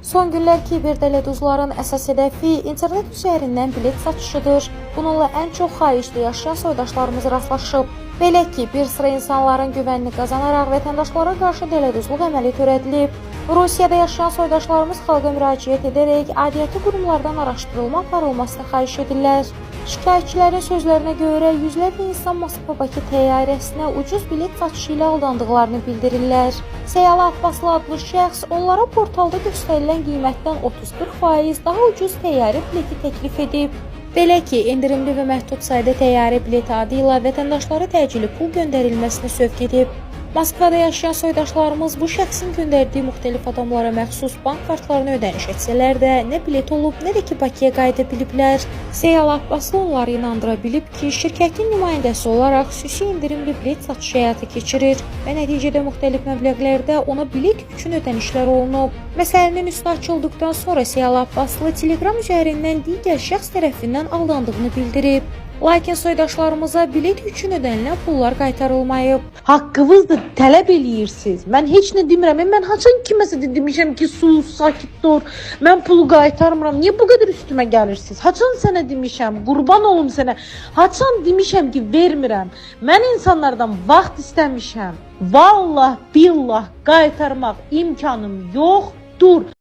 Son günlər kiberdələduzların əsas hədəfi internet üzərindən bilet satışıdır. Bununla ən çox xaricdə yaşayan soydaşlarımız rastlaşıb. Belə ki, bir sıra insanların güvənini qazanaraq vətəndaşlara qarşı dələduzluq əməli törədilib. Rusiyada yaşayan soydaşlarımız xalqa müraciət edərək aidiyyəti qurumlardan araşdırılma aparılmasını xahiş edirlər. Şikayətçilərin sözlərinə görə yüzlərlə insan Moskva-Bakı təyyarəsinə ucuz bilet satışı ilə aldandıqlarını bildirirlər. Səyyal Abbaslı adlı şəxs onlara portalda göstərilən qiymətdən 30-40% daha ucuz təyyarə bileti təklif edib. Belə ki, endirimli və məhdud sayda təyyarə bileti adı ilə vətəndaşlara təcili pul göndərilməsinə sövq edib. Moskvada yaşayan soydaşlarımız bu şəxsin göndərdiyi müxtəlif adamlara məxsus bank kartlarını ödəniş etsələr də nə bilet olub, nə də ki Bakıya qayıda biliblər. Səyyal Abbaslı onları inandıra bilib ki, şirkətin nümayəndəsi olaraq xüsusi indirimli bilet satışı həyata keçirir və nəticədə müxtəlif məbləğlərdə ona bilet üçün ödənişlər olunub. Məsələnin üstü açıldıqdan sonra Səyyal Abbaslı Telegram üzərindən digər şəxs tərəfindən aldandığını bildirib. Lakin soydaşlarımıza bilet üçün ödənilən pullar qaytarılmayıb. Haqqınızdır, tələb eləyirsiniz. Mən heç nə demirəm. Mən haçan kiməsə də demişəm ki, sus, sakit dur. Mən pulu qaytarmıram. Niyə bu qədər üstümə gəlirsiniz? Haçan sənə demişəm, qurban olum sənə. Haçan demişəm ki, vermirəm. Mən insanlardan vaxt istəmişəm. Vallah, billah qaytarmaq imkanım yoxdur.